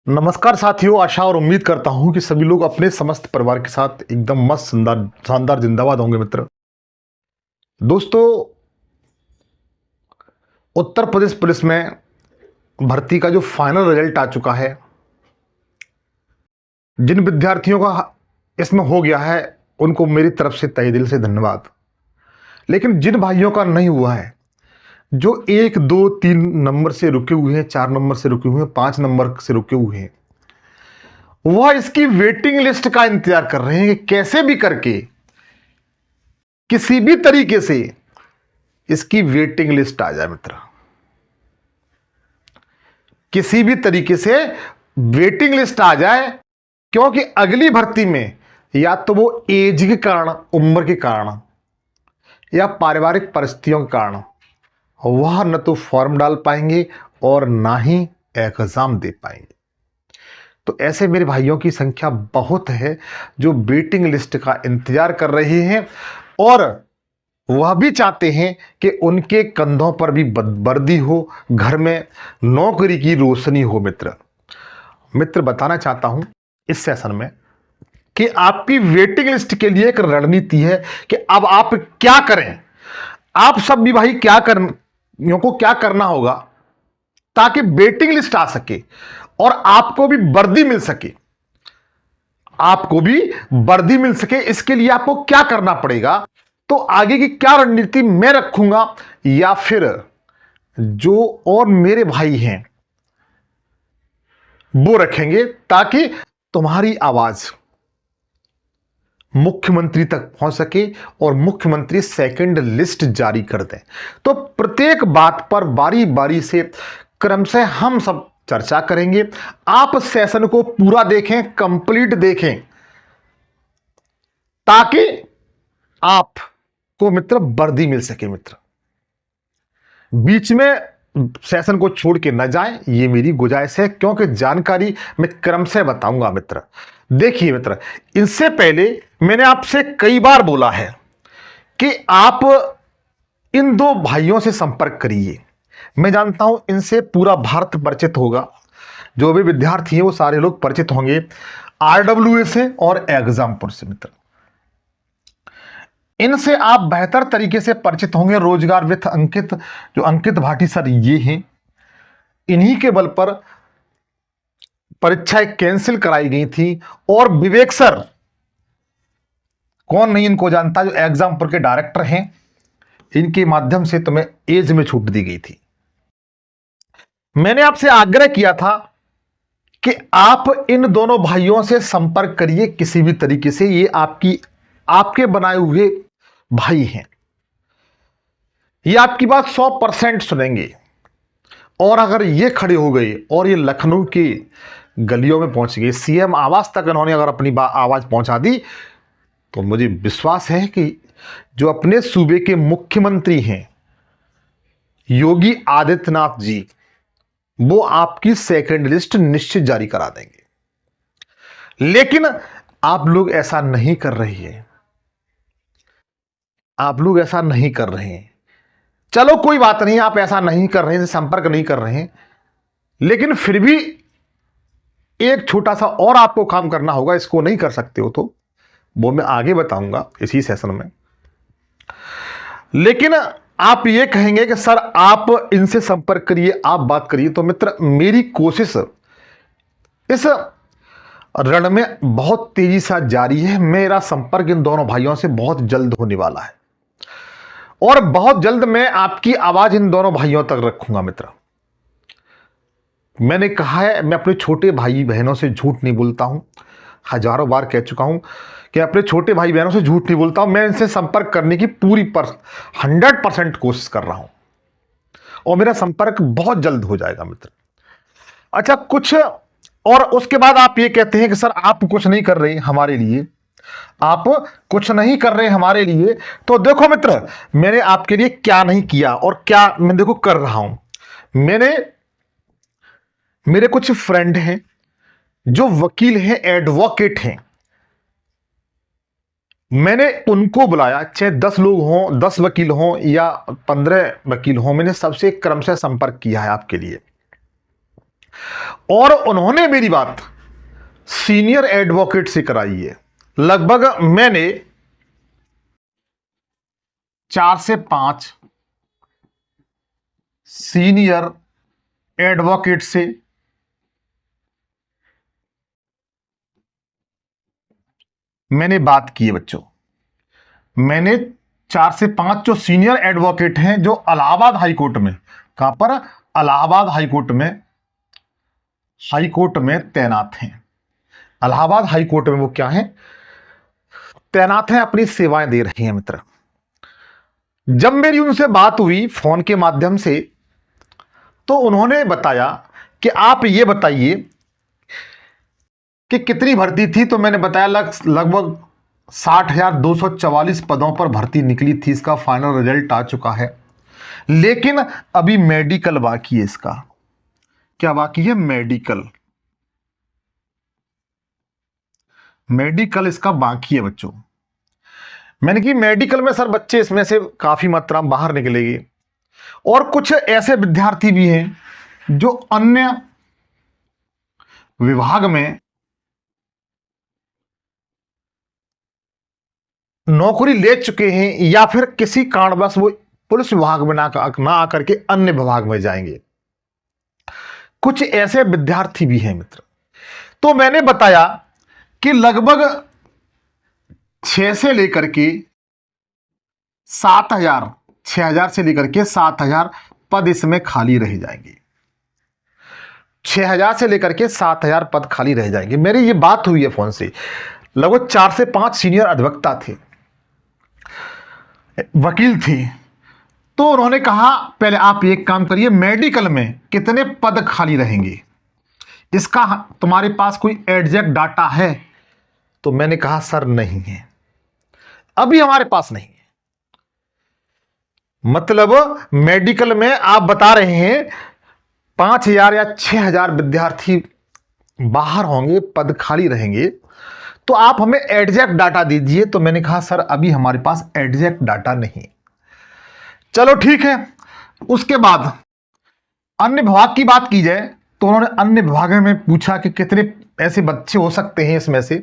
नमस्कार साथियों, आशा और उम्मीद करता हूं कि सभी लोग अपने समस्त परिवार के साथ एकदम मस्त शानदार शानदार जिंदाबाद होंगे। मित्र दोस्तों, उत्तर प्रदेश पुलिस में भर्ती का जो फाइनल रिजल्ट आ चुका है, जिन विद्यार्थियों का इसमें हो गया है उनको मेरी तरफ से तहे दिल से धन्यवाद। लेकिन जिन भाइयों का नहीं हुआ है, जो 1 2 3 नंबर से रुके हुए हैं, 4 नंबर से रुके हुए हैं, 5 नंबर से रुके हुए हैं, वह इसकी वेटिंग लिस्ट का इंतजार कर रहे हैं कि कैसे भी करके किसी भी तरीके से इसकी वेटिंग लिस्ट आ जाए। मित्र, किसी भी तरीके से वेटिंग लिस्ट आ जाए, क्योंकि अगली भर्ती में या तो वो एज के कारण, उम्र के कारण या पारिवारिक परिस्थितियों के कारण वह न तो फॉर्म डाल पाएंगे और ना ही एग्जाम दे पाएंगे। तो ऐसे मेरे भाइयों की संख्या बहुत है जो वेटिंग लिस्ट का इंतजार कर रहे हैं और वह भी चाहते हैं कि उनके कंधों पर भी वर्दी हो, घर में नौकरी की रोशनी हो। मित्र बताना चाहता हूं इस सेशन में कि आपकी वेटिंग लिस्ट के लिए एक रणनीति है कि अब आप क्या करें। आप सब भी भाई क्या करना होगा ताकि वेटिंग लिस्ट आ सके और आपको भी वर्दी मिल सके। इसके लिए आपको क्या करना पड़ेगा, तो आगे की क्या रणनीति मैं रखूंगा या फिर जो और मेरे भाई हैं वो रखेंगे, ताकि तुम्हारी आवाज मुख्यमंत्री तक पहुंच सके और मुख्यमंत्री सेकंड लिस्ट जारी कर दें। तो प्रत्येक बात पर बारी बारी से क्रमशः हम सब चर्चा करेंगे। आप सेशन को पूरा देखें, कंप्लीट देखें, ताकि आपको मित्र वर्दी मिल सके। मित्र, बीच में सेशन को छोड़ के न जाएं, ये मेरी गुजारिश है, क्योंकि जानकारी मैं क्रमशः बताऊंगा। मित्र देखिए, मित्र इससे पहले मैंने आपसे कई बार बोला है कि आप इन दो भाइयों से संपर्क करिए। मैं जानता हूं इनसे पूरा भारत परिचित होगा, जो भी विद्यार्थी हैं वो सारे लोग परिचित होंगे आरडब्ल्यूए से और एग्जामपुर से। मित्र इनसे आप बेहतर तरीके से परिचित होंगे। रोजगार विथ अंकित, जो अंकित भाटी सर ये हैं, इन्हीं के बल पर परीक्षाएं कैंसिल कराई गई थी। और विवेक सर, कौन नहीं इनको जानता, जो एग्जामपुर के डायरेक्टर हैं, इनके माध्यम से तुम्हें एज में छूट दी गई थी। मैंने आपसे आग्रह किया था कि आप इन दोनों भाइयों से संपर्क करिए किसी भी तरीके से। ये आपके बनाए हुए भाई हैं, ये आपकी बात 100% सुनेंगे। और अगर ये खड़े हो गए और ये लखनऊ की गलियों में पहुंच गए, सीएम आवास तक इन्होंने अगर अपनी आवाज पहुंचा दी, तो मुझे विश्वास है कि जो अपने सूबे के मुख्यमंत्री हैं योगी आदित्यनाथ जी, वो आपकी सेकंड लिस्ट निश्चित जारी करा देंगे। लेकिन आप लोग ऐसा नहीं कर रहे हैं, चलो कोई बात नहीं, आप ऐसा नहीं कर रहे हैं, संपर्क नहीं कर रहे हैं, लेकिन फिर भी एक छोटा सा और आपको काम करना होगा। इसको नहीं कर सकते हो तो वो मैं आगे बताऊंगा इसी सेशन में। लेकिन आप ये कहेंगे कि सर आप इनसे संपर्क करिए, आप बात करिए, तो मित्र मेरी कोशिश इस रण में बहुत तेजी से जारी है। मेरा संपर्क इन दोनों भाइयों से बहुत जल्द होने वाला है और बहुत जल्द मैं आपकी आवाज इन दोनों भाइयों तक रखूंगा। मित्र मैंने कहा है, मैं अपने छोटे भाई बहनों से झूठ नहीं बोलता हूं, हजारों बार कह चुका हूं कि अपने छोटे भाई बहनों से झूठ नहीं बोलता हूं। मैं इनसे संपर्क करने की पूरी 100% कोशिश कर रहा हूं और मेरा संपर्क बहुत जल्द हो जाएगा। मित्र अच्छा, कुछ और उसके बाद आप ये कहते हैं कि सर आप कुछ नहीं कर रहे हमारे लिए, तो देखो मित्र, मैंने आपके लिए क्या नहीं किया और क्या मैं देखो कर रहा हूं। मेरे कुछ फ्रेंड हैं जो वकील हैं, एडवोकेट हैं, मैंने उनको बुलाया, चाहे 10 लोग हों, 10 वकील हों या 15 वकील हों, मैंने सबसे क्रमशः संपर्क किया है आपके लिए। और उन्होंने मेरी बात सीनियर एडवोकेट से कराई है। लगभग मैंने 4 से 5 सीनियर एडवोकेट से मैंने बात की है बच्चों। मैंने 4 से 5 जो सीनियर एडवोकेट हैं जो इलाहाबाद हाई कोर्ट में, कहां पर, इलाहाबाद हाई कोर्ट में तैनात हैं। इलाहाबाद हाई कोर्ट में वो क्या है, तैनात हैं, अपनी सेवाएं दे रहे हैं मित्र। जब मेरी उनसे बात हुई फोन के माध्यम से, तो उन्होंने बताया कि आप ये बताइए कि कितनी भर्ती थी। तो मैंने बताया लगभग 60,244 पदों पर भर्ती निकली थी। इसका फाइनल रिजल्ट आ चुका है, लेकिन अभी मेडिकल बाकी है। इसका क्या बाकी है, मेडिकल इसका बाकी है बच्चों। मैंने कि मेडिकल में सर बच्चे इसमें से काफी मात्रा में बाहर निकलेंगे, और कुछ ऐसे विद्यार्थी भी हैं जो अन्य विभाग में नौकरी ले चुके हैं, या फिर किसी कारणवश वो पुलिस विभाग में ना आकर के अन्य विभाग में जाएंगे। कुछ ऐसे विद्यार्थी भी हैं मित्र। तो मैंने बताया कि लगभग 6 से लेकर के 7,000, 6,000 से लेकर के 7,000 पद इसमें खाली रह जाएंगे। 6,000 से लेकर के 7,000 पद खाली रह जाएंगे। मेरी ये बात हुई है फोन से। लगभग 4 से 5 सीनियर अधिवक्ता थे, वकील थे। तो उन्होंने कहा पहले आप एक काम करिए, मेडिकल में कितने पद खाली रहेंगे इसका तुम्हारे पास कोई एग्जैक्ट डाटा है। तो मैंने कहा सर नहीं है, अभी हमारे पास नहीं है। मतलब मेडिकल में आप बता रहे हैं 5,000 या 6,000 विद्यार्थी बाहर होंगे, पद खाली रहेंगे, तो आप हमें एग्जैक्ट डाटा दीजिए। तो मैंने कहा सर अभी हमारे पास एग्जैक्ट डाटा नहीं। चलो ठीक है। उसके बाद अन्य विभाग की बात की जाए, तो उन्होंने अन्य विभाग में पूछा कि कितने ऐसे बच्चे हो सकते हैं इसमें से।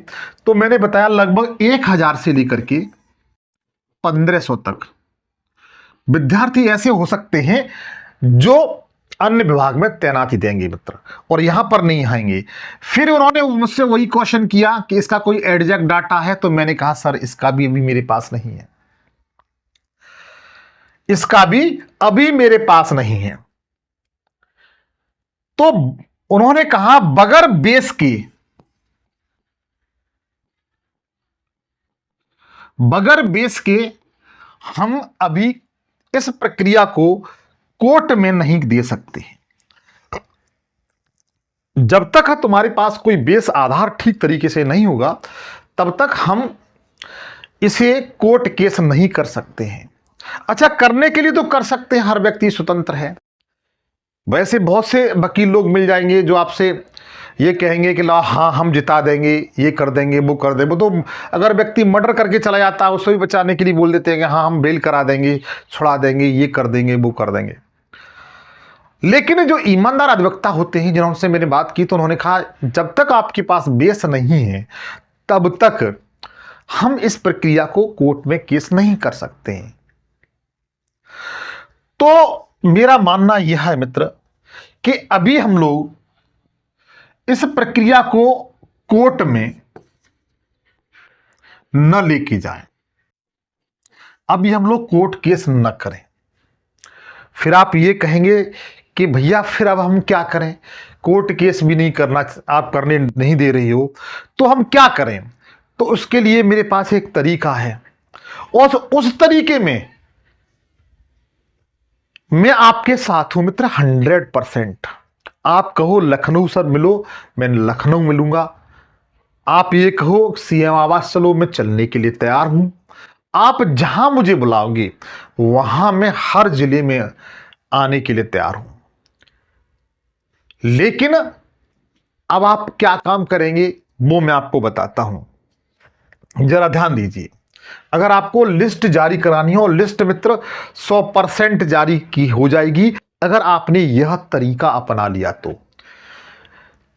तो मैंने बताया लगभग 1,000 से लेकर के 1,500 तक विद्यार्थी ऐसे हो सकते हैं जो अन्य विभाग में तैनाती देंगे मित्र, और यहां पर नहीं आएंगे। फिर उन्होंने मुझसे वही क्वेश्चन किया कि इसका कोई एग्जैक्ट डाटा है। तो मैंने कहा सर इसका भी अभी मेरे पास नहीं है, इसका भी अभी मेरे पास नहीं है। तो उन्होंने कहा बगैर बेस के हम अभी इस प्रक्रिया को कोर्ट में नहीं दे सकते। जब तक तुम्हारे पास कोई बेस आधार ठीक तरीके से नहीं होगा, तब तक हम इसे कोर्ट केस नहीं कर सकते हैं। अच्छा, करने के लिए तो कर सकते हैं, हर व्यक्ति स्वतंत्र है। वैसे बहुत से वकील लोग मिल जाएंगे जो आपसे ये कहेंगे कि ला हाँ हम जिता देंगे, ये कर देंगे, वो कर देंगे। तो अगर व्यक्ति मर्डर करके चला जाता है, उसको भी बचाने के लिए बोल देते हैं कि हाँ हम बेल करा देंगे, छुड़ा देंगे, ये कर देंगे, वो कर देंगे। लेकिन जो ईमानदार अधिवक्ता होते हैं जिन्होंने मैंने बात की, तो उन्होंने कहा जब तक आपके पास बेस नहीं है तब तक हम इस प्रक्रिया को कोर्ट में केस नहीं कर सकते हैं। तो मेरा मानना यह है मित्र कि अभी हम लोग इस प्रक्रिया को कोर्ट में न लेके जाएं, अभी हम लोग कोर्ट केस न करें। फिर आप ये कहेंगे कि भैया फिर अब हम क्या करें, कोर्ट केस भी नहीं करना, आप करने नहीं दे रही हो, तो हम क्या करें। तो उसके लिए मेरे पास एक तरीका है, और उस तरीके में मैं आपके साथ हूं मित्र 100%। आप कहो लखनऊ सर मिलो, मैं लखनऊ मिलूंगा। आप ये कहो सीएम आवास चलो, मैं चलने के लिए तैयार हूं। आप जहां मुझे बुलाओगे वहां मैं हर जिले में आने के लिए तैयार हूं। लेकिन अब आप क्या काम करेंगे वो मैं आपको बताता हूं, जरा ध्यान दीजिए। अगर आपको लिस्ट जारी करानी है, और लिस्ट मित्र 100% जारी की हो जाएगी अगर आपने यह तरीका अपना लिया तो।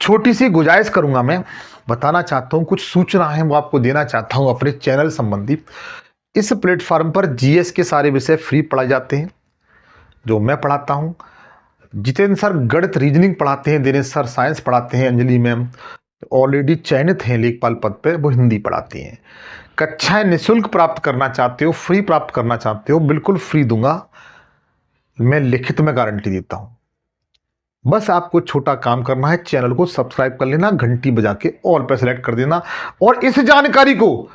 छोटी सी गुजारिश करूंगा, मैं बताना चाहता हूं, कुछ सूचना है वो आपको देना चाहता हूं अपने चैनल संबंधी। इस प्लेटफॉर्म पर जीएस के सारे विषय फ्री पढ़ाए जाते हैं जो मैं पढ़ाता हूं। जितेंद्र सर गणित रीजनिंग पढ़ाते हैं, दिनेश सर साइंस पढ़ाते हैं, अंजलि मैम ऑलरेडी चयनित हैं लेखपाल पद पे, वो हिंदी पढ़ाती हैं। कक्षाएं निःशुल्क प्राप्त करना चाहते हो, फ्री प्राप्त करना चाहते हो, बिल्कुल फ्री दूंगा, मैं लिखित में गारंटी देता हूं। बस आपको छोटा काम करना है, चैनल को सब्सक्राइब कर लेना, घंटी बजा के ऑल पे सेलेक्ट कर देना, और इस जानकारी को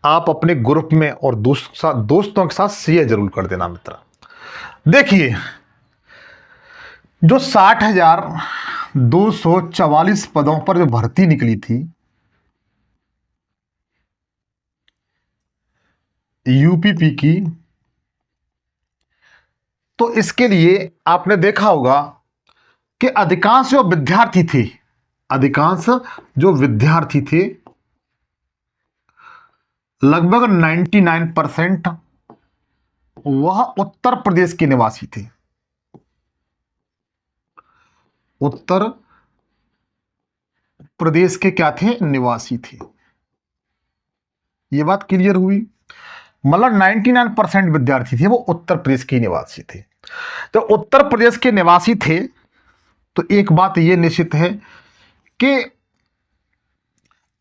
आप अपने ग्रुप में और दोस्तों के साथ शेयर जरूर कर देना मित्र। देखिए, जो 60,244 पदों पर जो भर्ती निकली थी यूपीपी की, तो इसके लिए आपने देखा होगा कि अधिकांश जो विद्यार्थी थे लगभग 99% वह उत्तर प्रदेश के निवासी थे। उत्तर प्रदेश के क्या थे? निवासी थे। यह बात क्लियर हुई? मतलब 99% विद्यार्थी थे वो उत्तर प्रदेश के निवासी थे। तो उत्तर प्रदेश के निवासी थे तो एक बात यह निश्चित है कि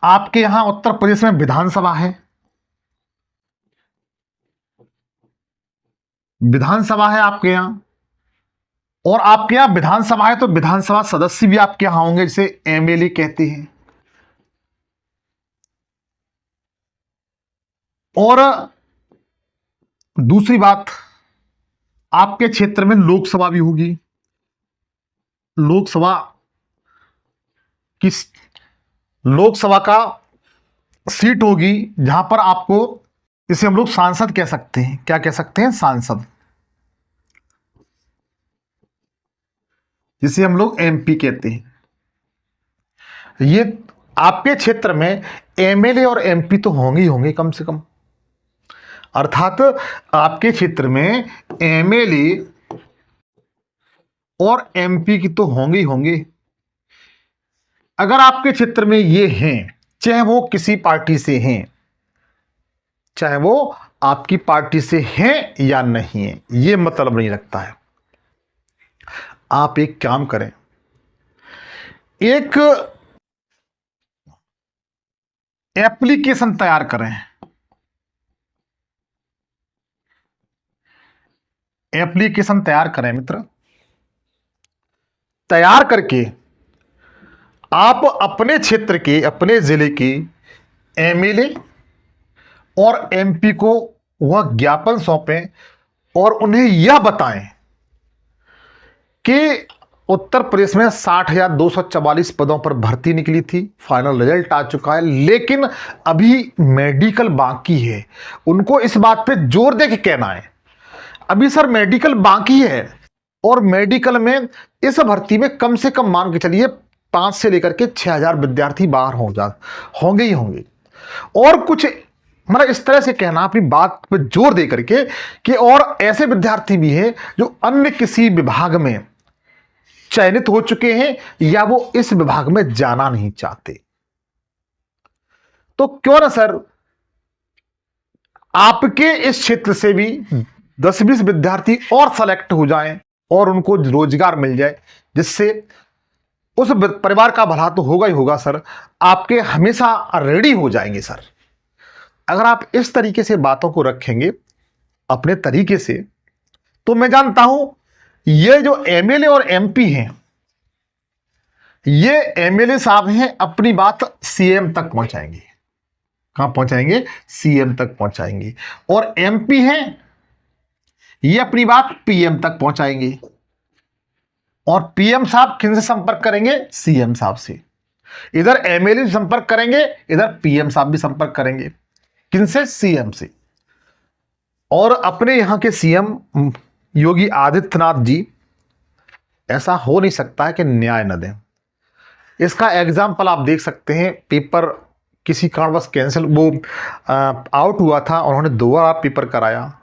आपके यहां उत्तर प्रदेश में विधानसभा है, आपके यहां, और आपके यहां विधानसभा है तो विधानसभा सदस्य भी आपके यहां होंगे, जिसे एमएलए कहते हैं। और दूसरी बात, आपके क्षेत्र में लोकसभा भी होगी। लोकसभा का सीट होगी जहां पर आपको, इसे हम लोग सांसद कह सकते हैं। क्या कह सकते हैं? सांसद, जिसे हम लोग एमपी कहते हैं। ये आपके क्षेत्र में एमएलए और एमपी तो होंगे ही होंगे कम से कम, अर्थात आपके क्षेत्र में एमएलए और एमपी की तो होंगे ही होंगे। अगर आपके क्षेत्र में ये हैं, चाहे वो किसी पार्टी से हैं, चाहे वो आपकी पार्टी से हैं या नहीं है, ये मतलब नहीं रखता है। आप एक काम करें, एक एप्लीकेशन तैयार करें। एप्लीकेशन तैयार करें मित्र। तैयार करके आप अपने क्षेत्र के, अपने जिले के एमएलए और एमपी को वह ज्ञापन सौंपें और उन्हें यह बताएं कि उत्तर प्रदेश में 60,244 पदों पर भर्ती निकली थी, फाइनल रिजल्ट आ चुका है, लेकिन अभी मेडिकल बाकी है। उनको इस बात पे जोर दे के कहना है, अभी सर मेडिकल बाकी है, और मेडिकल में इस भर्ती में कम से कम मान के चलिए 5 से लेकर के 6,000 विद्यार्थी बाहर होंगे ही होंगे। और कुछ मतलब इस तरह से कहना अपनी बात पर जोर दे करके कि और ऐसे विद्यार्थी भी हैं जो अन्य किसी विभाग में चयनित हो चुके हैं या वो इस विभाग में जाना नहीं चाहते। तो क्यों ना सर आपके इस क्षेत्र से भी 10-20 विद्यार्थी और सेलेक्ट हो जाएं और उनको रोजगार मिल जाए, जिससे उस परिवार का भला तो होगा ही होगा सर, आपके हमेशा रेडी हो जाएंगे सर। अगर आप इस तरीके से बातों को रखेंगे अपने तरीके से, तो मैं जानता हूं ये जो एमएलए और एमपी हैं, ये एमएलए साहब हैं, अपनी बात सीएम तक पहुंचाएंगे। कहां पहुंचाएंगे? सीएम तक पहुंचाएंगे। और एमपी हैं, ये अपनी बात पीएम तक पहुंचाएंगे। और पीएम साहब किन से संपर्क करेंगे? सीएम साहब से। इधर एमएलए संपर्क करेंगे, इधर पीएम साहब भी संपर्क करेंगे। किनसे? सीएम से। और अपने यहां के सीएम योगी आदित्यनाथ जी, ऐसा हो नहीं सकता है कि न्याय न दें। इसका एग्जाम्पल आप देख सकते हैं, पेपर किसी कारणवश कैंसिल, वो आउट हुआ था, उन्होंने दोबारा पेपर कराया,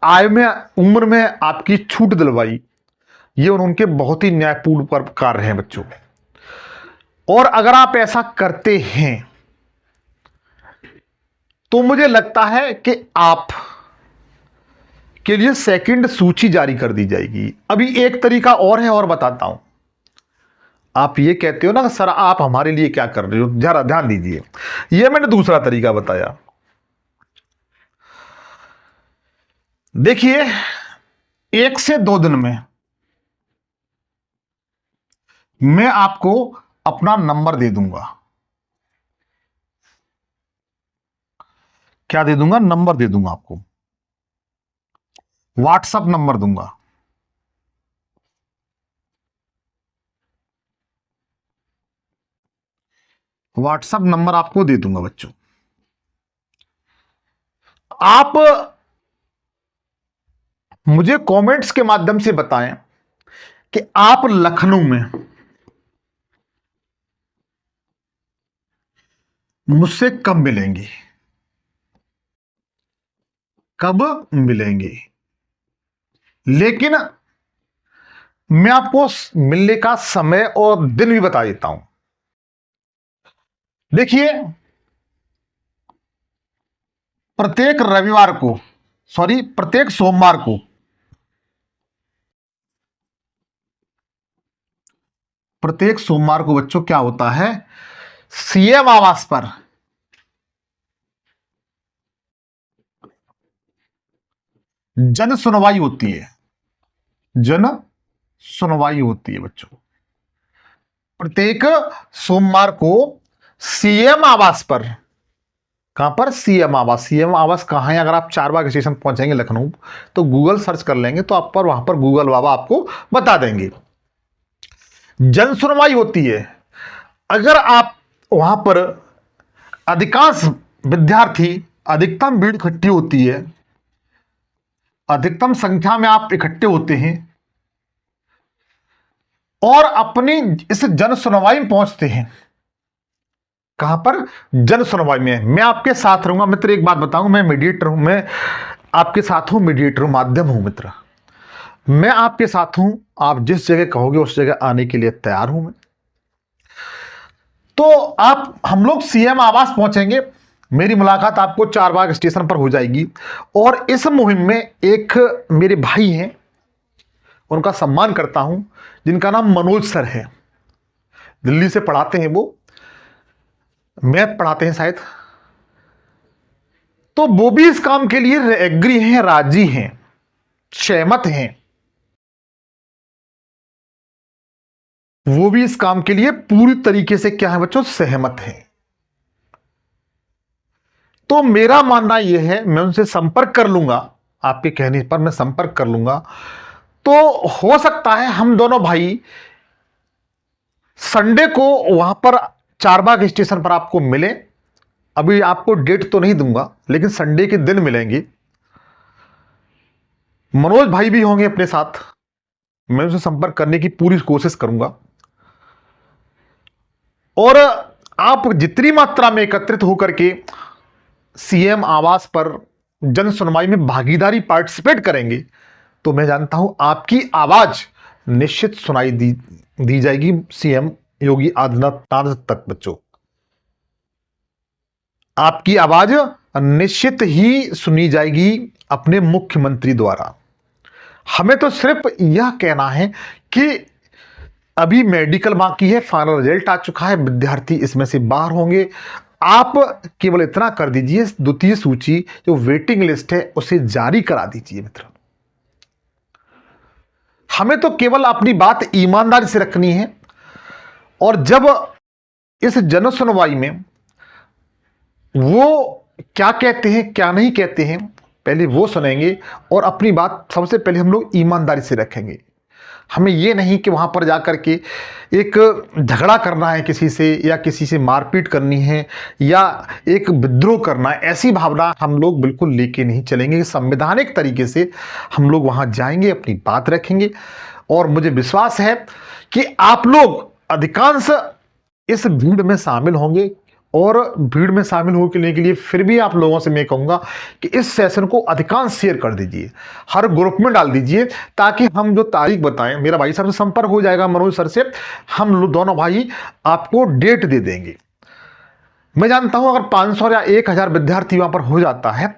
आय में उम्र में आपकी छूट दिलवाई। ये उनके बहुत ही न्यायपूर्ण पर कार्य हैं बच्चों। और अगर आप ऐसा करते हैं तो मुझे लगता है कि आप के लिए सेकंड सूची जारी कर दी जाएगी। अभी एक तरीका और है और बताता हूं। आप ये कहते हो ना सर आप हमारे लिए क्या कर रहे हो, जरा ध्यान दीजिए। ये मैंने दूसरा तरीका बताया। देखिए 1 से 2 दिन में मैं आपको अपना नंबर दे दूंगा। क्या दे दूंगा? नंबर दे दूंगा आपको, व्हाट्सएप नंबर दूंगा। व्हाट्सएप नंबर आपको दे दूंगा बच्चों। आप मुझे कमेंट्स के माध्यम से बताएं कि आप लखनऊ में मुझसे कब मिलेंगे, कब मिलेंगे। लेकिन मैं आपको मिलने का समय और दिन भी बता देता हूं। देखिए प्रत्येक रविवार को, सॉरी प्रत्येक सोमवार को बच्चों क्या होता है, सीएम आवास पर जन सुनवाई होती है। जन सुनवाई होती है बच्चों प्रत्येक सोमवार को सीएम आवास पर। कहां पर? सीएम आवास। सीएम आवास कहां है? अगर आप चारबाग स्टेशन पहुंचेंगे लखनऊ तो गूगल सर्च कर लेंगे तो आप पर वहां पर गूगल बाबा आपको बता देंगे। जन सुनवाई होती है। अगर आप वहां पर अधिकांश विद्यार्थी, अधिकतम भीड़ इकट्ठी होती है, अधिकतम संख्या में आप इकट्ठे होते हैं और अपनी इस जन सुनवाई में पहुंचते हैं। कहां पर? जन सुनवाई में। मैं आपके साथ रहूंगा मित्र। एक बात बताऊं, मैं मीडिएटर हूं, मैं आपके साथ हूं, मीडिएटर हूं, माध्यम हूं मित्र। मैं आपके साथ हूं, आप जिस जगह कहोगे उस जगह आने के लिए तैयार हूं मैं। तो हम लोग सीएम आवास पहुंचेंगे। मेरी मुलाकात आपको चारबाग स्टेशन पर हो जाएगी और इस मुहिम में एक मेरे भाई हैं, उनका सम्मान करता हूं, जिनका नाम मनोज सर है। दिल्ली से पढ़ाते हैं, वो मैथ पढ़ाते हैं शायद। तो वो भी इस काम के लिए एग्री हैं, राजी हैं, सहमत हैं। वो भी इस काम के लिए पूरी तरीके से क्या है बच्चों? सहमत हैं। तो मेरा मानना यह है, मैं उनसे संपर्क कर लूंगा, आपके कहने पर मैं संपर्क कर लूंगा। तो हो सकता है हम दोनों भाई संडे को वहां पर चारबाग स्टेशन पर आपको मिले। अभी आपको डेट तो नहीं दूंगा लेकिन संडे के दिन मिलेंगे। मनोज भाई भी होंगे अपने साथ, मैं उनसे संपर्क करने की पूरी कोशिश करूंगा। और आप जितनी मात्रा में एकत्रित होकर के सीएम आवास पर जन सुनवाई में भागीदारी, पार्टिसिपेट करेंगे तो मैं जानता हूं आपकी आवाज निश्चित सुनाई दी जाएगी सीएम योगी आदित्यनाथ तक। बच्चों आपकी आवाज निश्चित ही सुनी जाएगी अपने मुख्यमंत्री द्वारा। हमें तो सिर्फ यह कहना है कि अभी मेडिकल बाकी है, फाइनल रिजल्ट आ चुका है, विद्यार्थी इसमें से बाहर होंगे। आप केवल इतना कर दीजिए, द्वितीय सूची जो वेटिंग लिस्ट है उसे जारी करा दीजिए मित्र। हमें तो केवल अपनी बात ईमानदारी से रखनी है और जब इस जन सुनवाई में वो क्या कहते हैं क्या नहीं कहते हैं पहले वो सुनेंगे और अपनी बात सबसे पहले हम लोग ईमानदारी से रखेंगे। हमें ये नहीं कि वहां पर जाकर के एक झगड़ा करना है किसी से, या किसी से मारपीट करनी है, या एक विद्रोह करना है, ऐसी भावना हम लोग बिल्कुल लेके नहीं चलेंगे। संवैधानिक तरीके से हम लोग वहां जाएंगे, अपनी बात रखेंगे और मुझे विश्वास है कि आप लोग अधिकांश इस भीड़ में शामिल होंगे और भीड़ में शामिल होने के लिए फिर भी आप लोगों से मैं कहूँगा कि इस सेशन को अधिकांश शेयर कर दीजिए, हर ग्रुप में डाल दीजिए, ताकि हम जो तारीख बताएं, मेरा भाई साहब से संपर्क हो जाएगा मनोज सर से, हम लोग दोनों भाई आपको डेट दे देंगे। मैं जानता हूं अगर 500 या 1000 विद्यार्थी वहां पर हो जाता है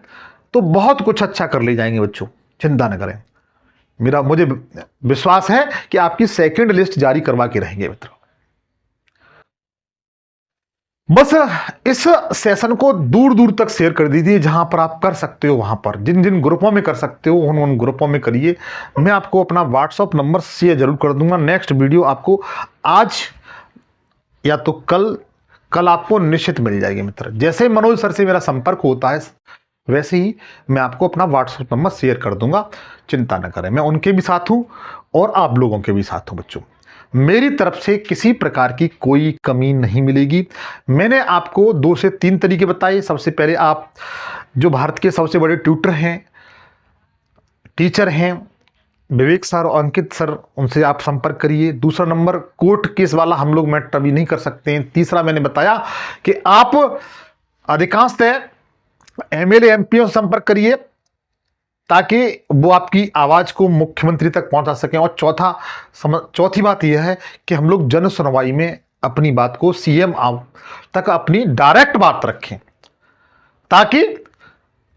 तो बहुत कुछ अच्छा कर ले जाएंगे बच्चों, चिंता न करें। मुझे विश्वास है कि आपकी सेकंड लिस्ट जारी करवा के रहेंगे मित्रों। बस इस सेशन को दूर दूर तक शेयर कर दीजिए, जहां पर आप कर सकते हो वहां पर, जिन जिन ग्रुपों में कर सकते हो उन ग्रुपों में करिए। मैं आपको अपना व्हाट्सएप नंबर शेयर जरूर कर दूंगा। नेक्स्ट वीडियो आपको आज या तो कल आपको निश्चित मिल जाएगी मित्र। जैसे मनोज सर से मेरा संपर्क होता है वैसे ही मैं आपको अपना व्हाट्सएप नंबर शेयर कर दूंगा, चिंता न करें। मैं उनके भी साथ हूं और आप लोगों के भी साथ हूं बच्चों। मेरी तरफ से किसी प्रकार की कोई कमी नहीं मिलेगी। मैंने आपको 2 से 3 तरीके बताए। सबसे पहले आप जो भारत के सबसे बड़े ट्यूटर हैं, टीचर हैं, विवेक सर और अंकित सर, उनसे आप संपर्क करिए। दूसरा नंबर, कोर्ट केस वाला हम लोग मैटर अभी नहीं कर सकते हैं। तीसरा मैंने बताया कि आप अधिकांशतः एमएलए एमपीओ से संपर्क करिए ताकि वो आपकी आवाज को मुख्यमंत्री तक पहुंचा सकें। और चौथी बात यह है कि हम लोग जन सुनवाई में अपनी बात को सीएम तक अपनी डायरेक्ट बात रखें, ताकि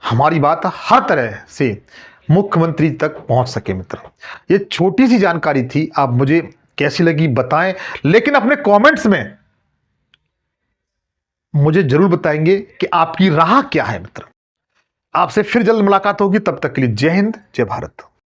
हमारी बात हर तरह से मुख्यमंत्री तक पहुंच सके मित्र। ये छोटी सी जानकारी थी, आप मुझे कैसी लगी बताएं, लेकिन अपने कमेंट्स में मुझे जरूर बताएंगे कि आपकी राह क्या है मित्र। आपसे फिर जल्द मुलाकात होगी, तब तक के लिए जय हिंद, जय भारत।